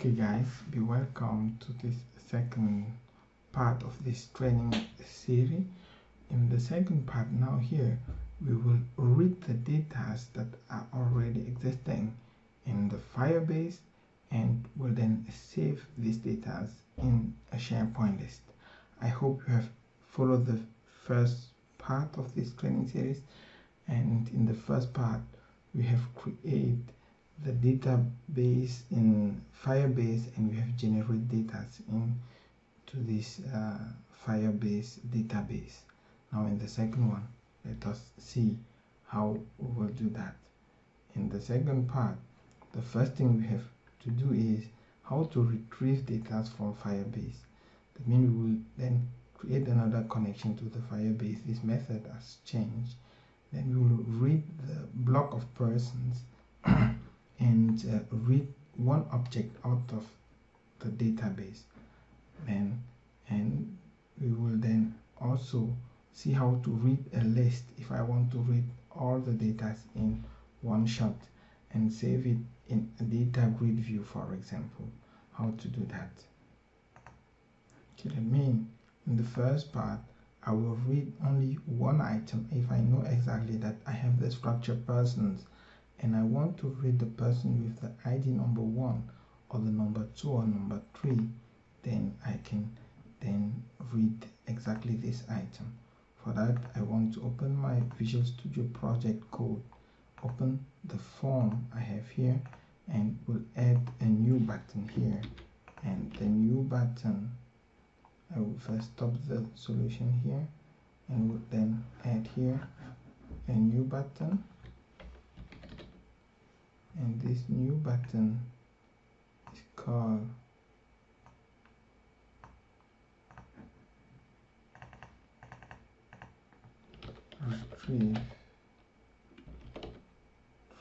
Okay guys, be welcome to this second part of this training series. In the second part now here, we will read the data that are already existing in the FireBase and will then save these data in a SharePoint list. I hope you have followed the first part of this training series, and in the first part we have created the database in FireBase and we have generated data into this FireBase database. Now in the second one, let us see how we will do that. In the second part, the first thing we have to do is how to retrieve data from FireBase. That means we will then create another connection to the FireBase. This method has changed. Then we will read the block of persons and read one object out of the database. And we will then also see how to read a list if I want to read all the data in one shot and save it in a data grid view, for example. How to do that. Okay, that means in the first part I will read only one item if I know exactly that I have the structure persons and I want to read the person with the ID number 1 or the number 2 or number 3, then I can then read exactly this item. For that, I want to open my Visual Studio project code, open the form I have here, and we'll add a new button here. And the new button, I will first stop the solution here and we'll then add here a new button. And this new button is called retrieve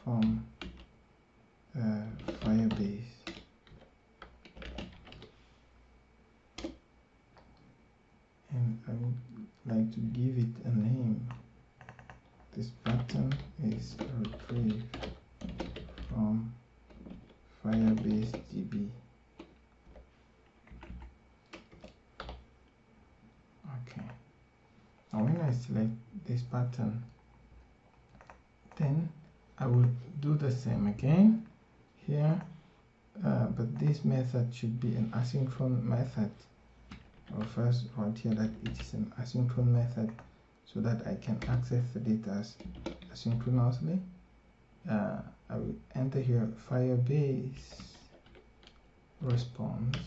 from FireBase. And I would like to give it a name. This button is retrieve from FireBase DB. Okay. Now when I select this button, then I will do the same again here, but this method should be an asynchronous method. I'll first write here that it is an asynchronous method so that I can access the data asynchronously. I will enter here FireBase response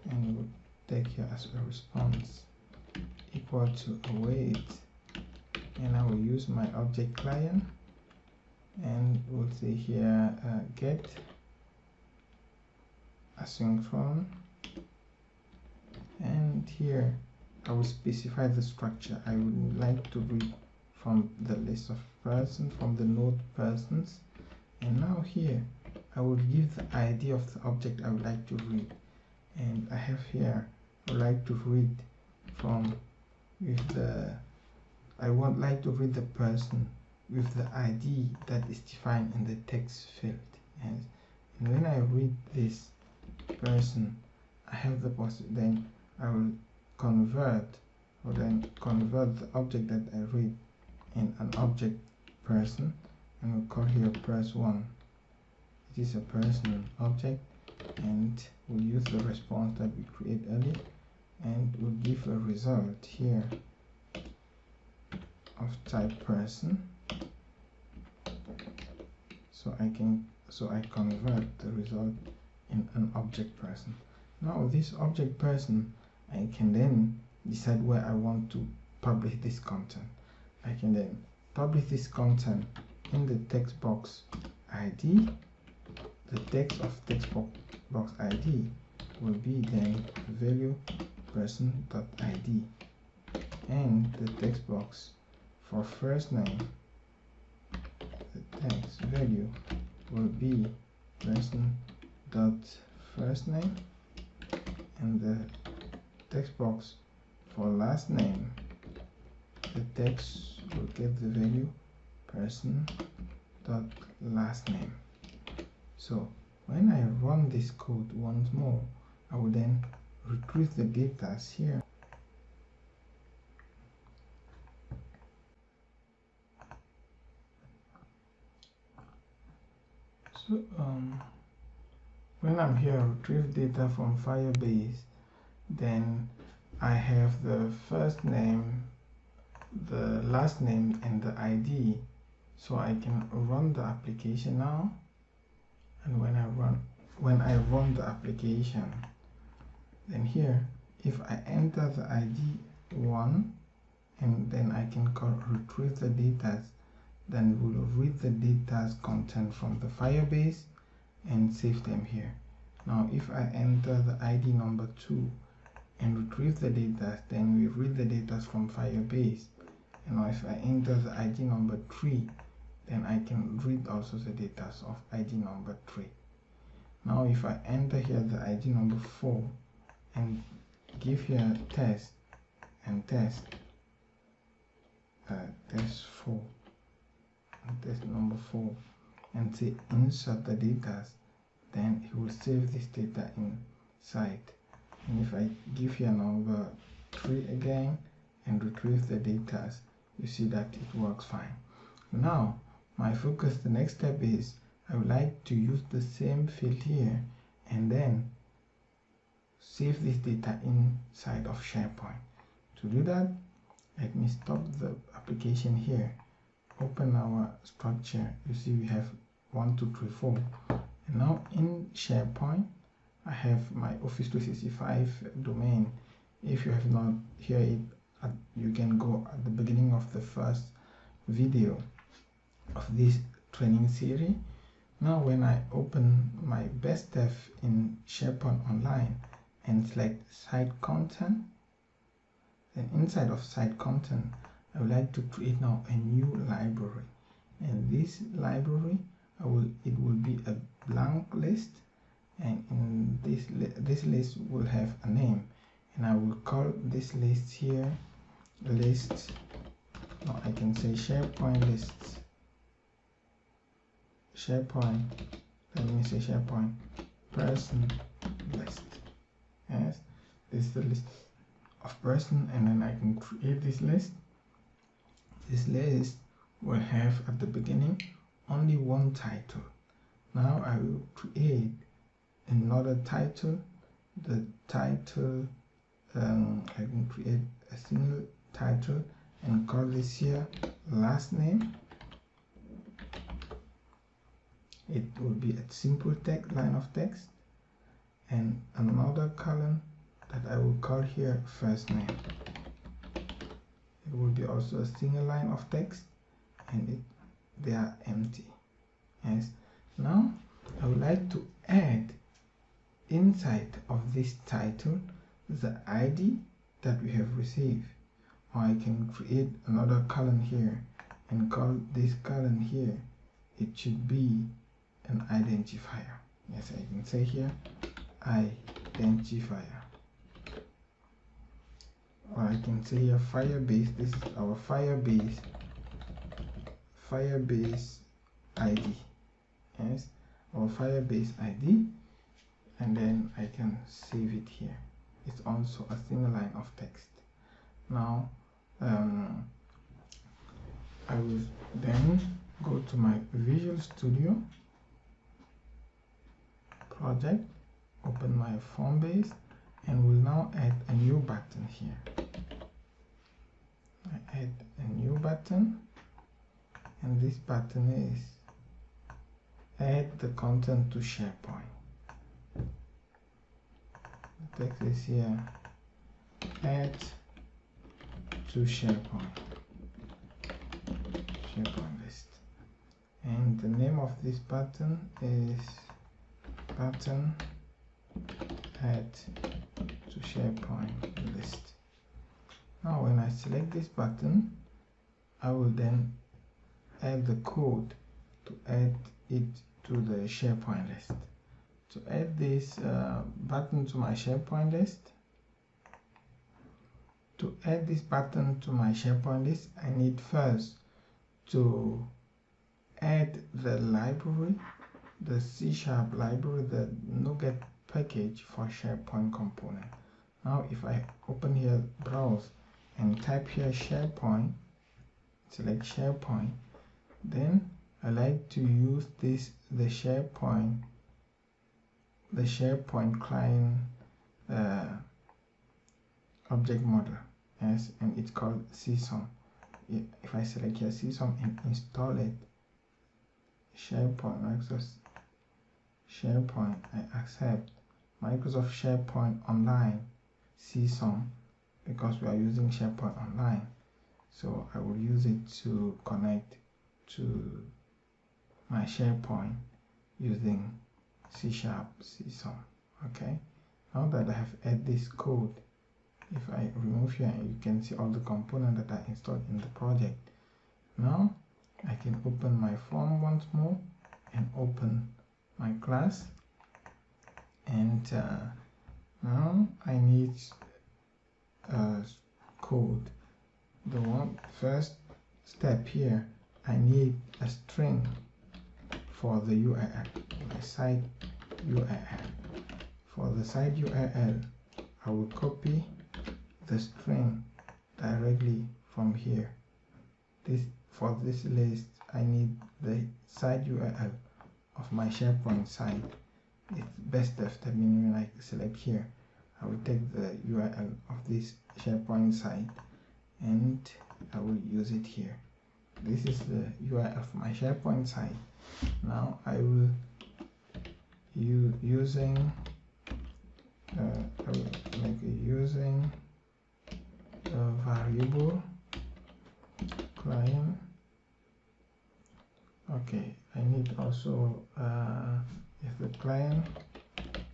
and we'll take here as a response equal to await, and I will use my object client and we'll say here get asynchron, and here I will specify the structure I would like to read from the list of persons, from the node persons. And now here I will give the ID of the object I would like to read, and I have here I would like to read from I would like to read the person with the ID that is defined in the text field. And when I read this person, I have the possibility, then I will convert the object that I read in an object person, and we'll call here person1. It is a person object, and we'll use the response that we create earlier, and we'll give a result here of type person. So I convert the result in an object person. Now this object person, I can then decide where I want to publish this content. I can then publish this content in the text box ID. The text of text box ID will be then value person.id, and the text box for first name, the text value will be person.firstname, and the text box for last name, the text will get the value person.lastname. So When I run this code once more, I will then retrieve the data here. So when I'm here, retrieve data from FireBase, then I have the first name, the last name, and the ID. So I can run the application now. And when I run the application, then here, if I enter the ID 1, and then I can retrieve the data, then we'll read the data's content from the FireBase and save them here. Now if I enter the ID number 2 and retrieve the data, then we read the data from FireBase. And now if I enter the ID number 3, then I can read also the data of ID number 3. Now if I enter here the ID number 4 and give here test and test 4 and test number 4 and say insert the data, then he will save this data inside. And if I give here number 3 again and retrieve the data, you see that it works fine. Now my focus, the next step is I would like to use the same field here and then save this data inside of SharePoint. To do that, let me stop the application here, open our structure. You see we have 1, 2, 3, 4. And now in SharePoint, I have my Office 365 domain. If you have not heard it, you can go at the beginning of the first video of this training series. Now when I open my best dev in SharePoint Online and select site content, then inside of site content I would like to create now a new library, and this library it will be a blank list, and in this list will have a name, and I will call this list here list. Now I can say SharePoint lists, SharePoint, let me say SharePoint person list. Yes, this is the list of person, and then I can create this list. This list will have at the beginning only one title. Now I will create another title. The title, I can create a single title and call this here last name. It will be a simple text, line of text, and another column that I will call here first name. It will be also a single line of text, and they are empty. Yes. Now I would like to add inside of this title the ID that we have received, or I can create another column here and call this column here, it should be an identifier. Yes, I can say here identifier, or I can say here FireBase. This is our FireBase ID. Yes, our FireBase ID, and then I can save it here. It's also a single line of text. Now I will then go to my Visual Studio project, open my form base, and will now add a new button here. I add a new button, and this button is add the content to SharePoint. The text is here, add to SharePoint list, and the name of this button is button add to SharePoint list. Now when I select this button, I will then add the code to add it to the SharePoint list. To add this button to my SharePoint list, I need first to add the library the C# library, the NuGet package for SharePoint component. Now if I open here, browse, and type here SharePoint, select SharePoint, then I like to use this, the SharePoint client object model, and it's called CSOM. If I select here CSOM and install it, Microsoft SharePoint, I accept Microsoft SharePoint Online CSOM, because we are using SharePoint Online, so I will use it to connect to my SharePoint using C# CSOM. Okay, now that I have added this code, if I remove here, you can see all the components that are installed in the project. Now I can open my form once more and open my class, and now I need code. The first step here, I need a string for the URL, my site URL. For the site URL, I will copy the string directly from here. For this list, I need the site URL of my SharePoint site. It's best after when I select here, I will take the URL of this SharePoint site and I will use it here. This is the URL of my SharePoint site. Now I will using a variable client. Okay, I need also if the client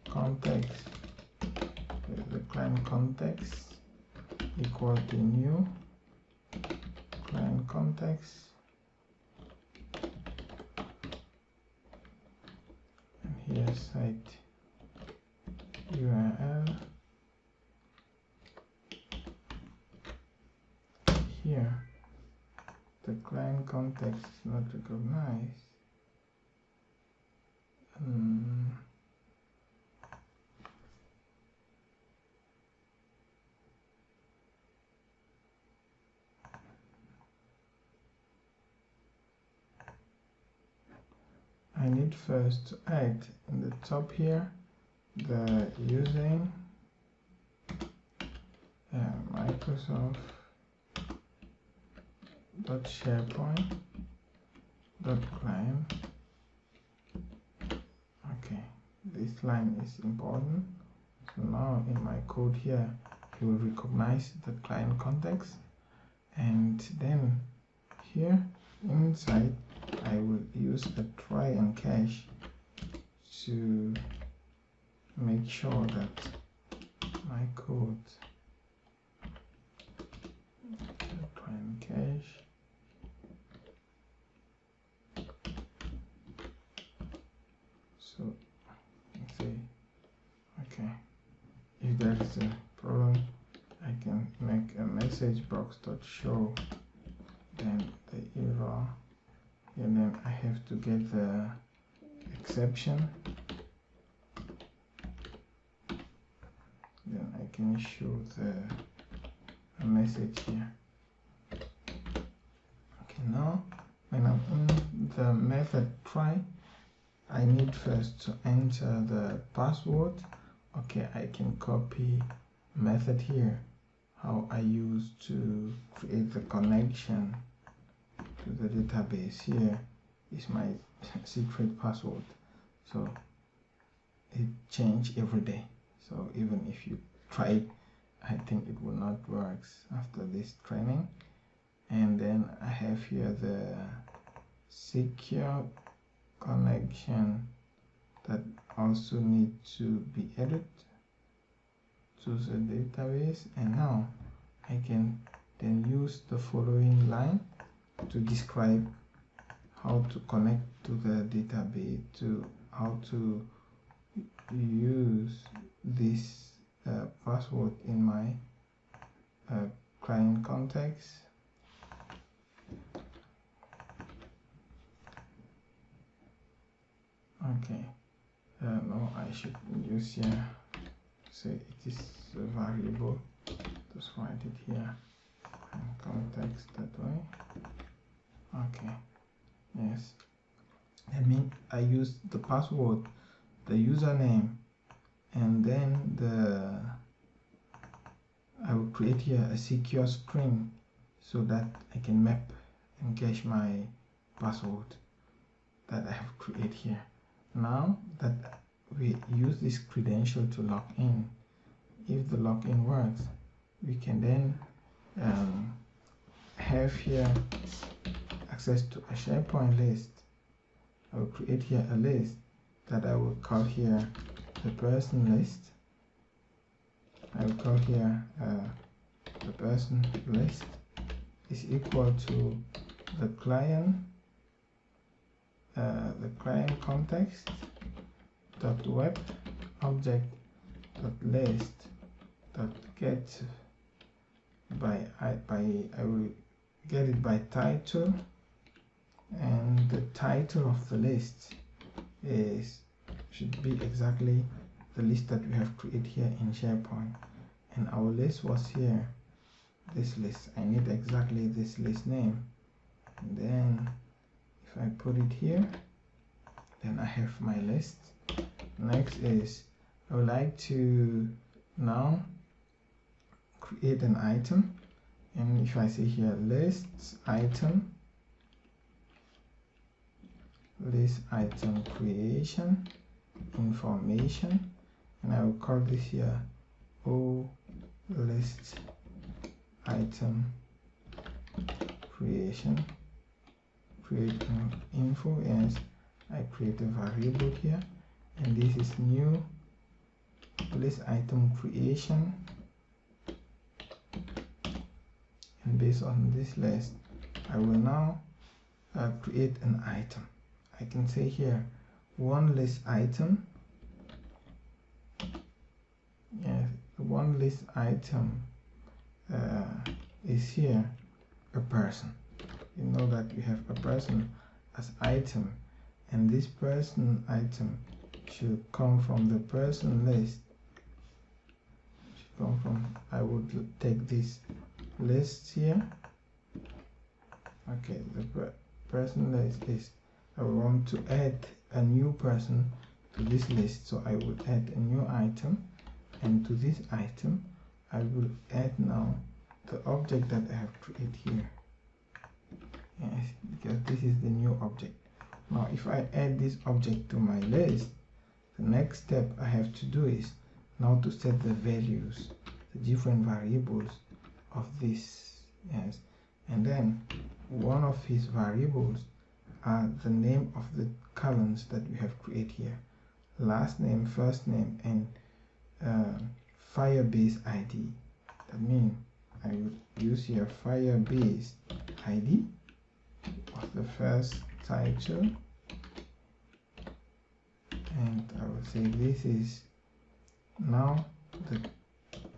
context equal to new client context, and here site URL. Here the client context is not recognized. I need first to add in the top here the using Microsoft.SharePoint.client. Okay, this line is important. So now in my code here, you will recognize the client context, and then here inside I will use a try and catch to make sure that my code try and catch. So let's see. Okay, if there is a problem, I can make a message box.show then the error, and then I have to get the exception, then I can show the message here. Okay, now when I'm in the method try, I need first to enter the password. Okay, I can copy method here, how I used to create the connection to the database. Here is my secret password, so it changes every day. So even if you try it, I think it will not work after this training. And then I have here the secure connection that also need to be added to the database. And now I can then use the following line to describe how to connect to the database, to how to use this password in my client context. Okay, no, I should use here, say it is a variable, just write it here and context that way. Okay, yes, I mean I use the password, the username, and then I will create here a secure string so that I can map and cache my password that I have created here. Now that we use this credential to log in, if the login works, we can then have here access to a SharePoint list. I will create here a list that I will call here the person list. I will call here the person list is equal to the client context dot web object dot list dot get by I will get it by title, and the title of the list should be exactly the list that we have created here in SharePoint, and our list was here, this list. I need exactly this list name, and then if I put it here, then I have my list. Next is I would like to now create an item, and if I say here lists item, list item creation information, and I will call this here O list item creation info. Yes, I create a variable here, and this is new list item creation, and based on this list I will now create an item. I can say here one list item. Yes, one list item is here a person. You know that we have a person as item, and this person item should come from the person list. Should come from, I would take this list here. Okay, the person list is, I want to add a new person to this list, so I will add a new item, and to this item I will add now the object that I have created here. Yes, because this is the new object. Now if I add this object to my list, the next step I have to do is now to set the values, the different variables of this. Yes, and then one of his variables are the name of the columns that we have created here, last name, first name, and FireBase ID. That means I would use here FireBase ID of the first title, and I will say this is now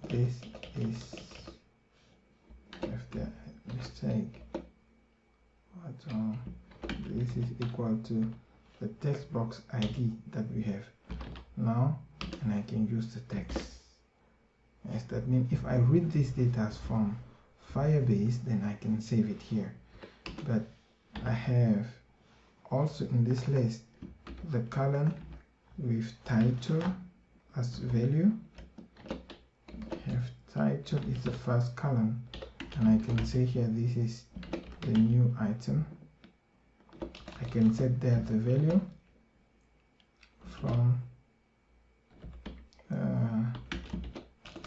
this is after mistake. This is equal to the text box ID that we have now, and I can use the text. Yes, that means if I read this data from FireBase, then I can save it here. But I have also in this list the column with title as value. I have title is the first column, and I can say here this is the new item. I can set there the value from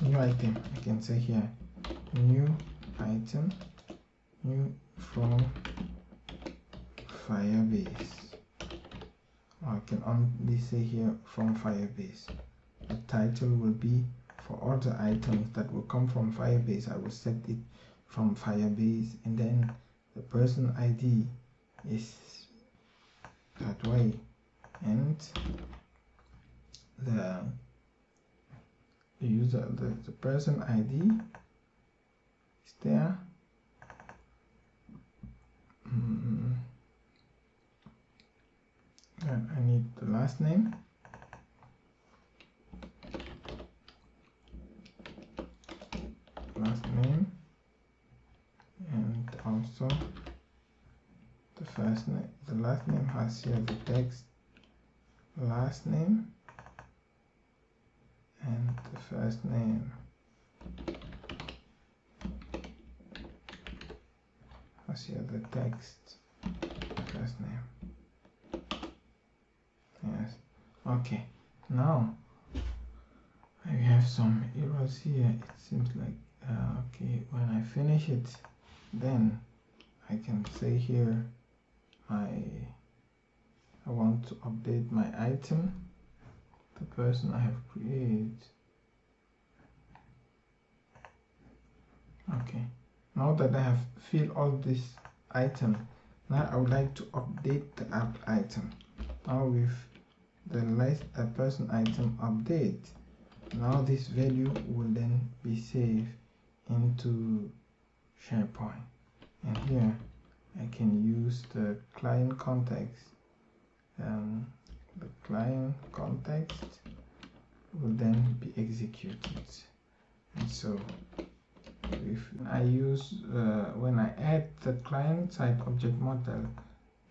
new item. I can say here new item, new from FireBase. Or I can only say here from FireBase. The title will be for all the items that will come from FireBase. I will set it from FireBase, and then the person ID is that way, and the user, the person ID is there. and I need the last name, and also the first name. The last name has here the text last name, and the first name has here the text first name. Yes. Okay. Now I have some errors here. It seems like okay, when I finish it, then I can say here I want to update my item, the person I have created. Okay, now that I have filled all this item, now I would like to update the app item. Now with the person item update, now this value will then be saved into SharePoint, and here I can use the client context. The client context will then be executed, and so if I use when I add the client side object model,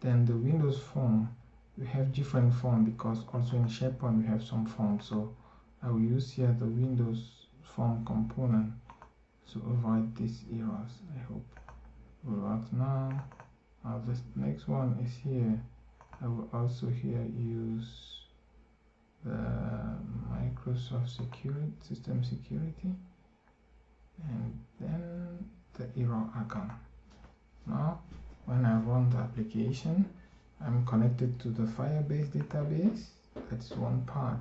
then the Windows form, we have different form, because also in SharePoint we have some forms. So I will use here the Windows form component to avoid these errors. I hope it will work now. This next one is here. I will also here use the Microsoft system security, and then the error are gone. Now when I run the application, I'm connected to the FireBase database. That's one part.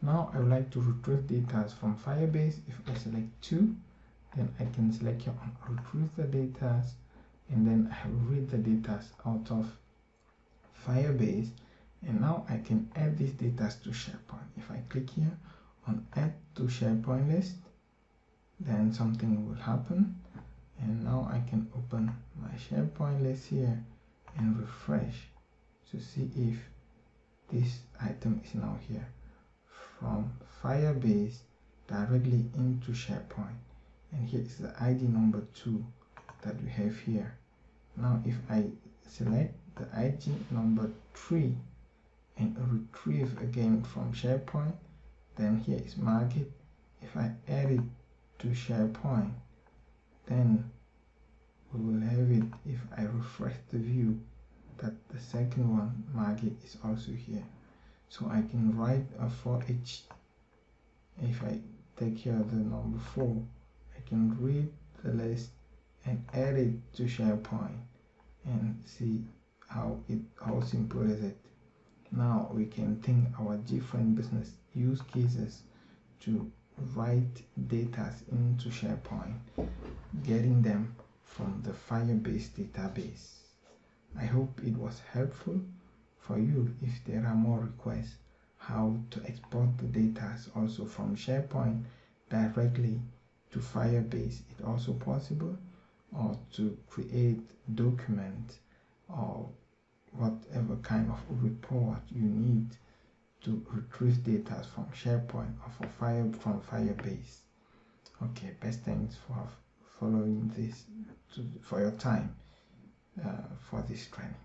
Now I would like to retrieve data from FireBase. If I select 2, then I can select here on retrieve the data, and then I read the data out of FireBase, and now I can add these data to SharePoint. If I click here on add to SharePoint list, then something will happen, and now I can open my SharePoint list here and refresh to see if this item is now here from FireBase directly into SharePoint, and here is the ID number 2 that we have here. Now if I select the ID number 3 and retrieve again from SharePoint, then here is market. If I add it to SharePoint, then we will have it, if I refresh the view, that the second one, market, is also here. So I can write a for each. If I take here the number 4, I can read the list and add it to SharePoint and see how simple is it. Now we can think our different business use cases to write data into SharePoint, getting them from the FireBase database. I hope it was helpful for you. If there are more requests how to export the data also from SharePoint directly to FireBase, it's also possible, or to create document or whatever kind of report you need to retrieve data from SharePoint or from FireBase. Okay, best thanks for following this, for your time for this training.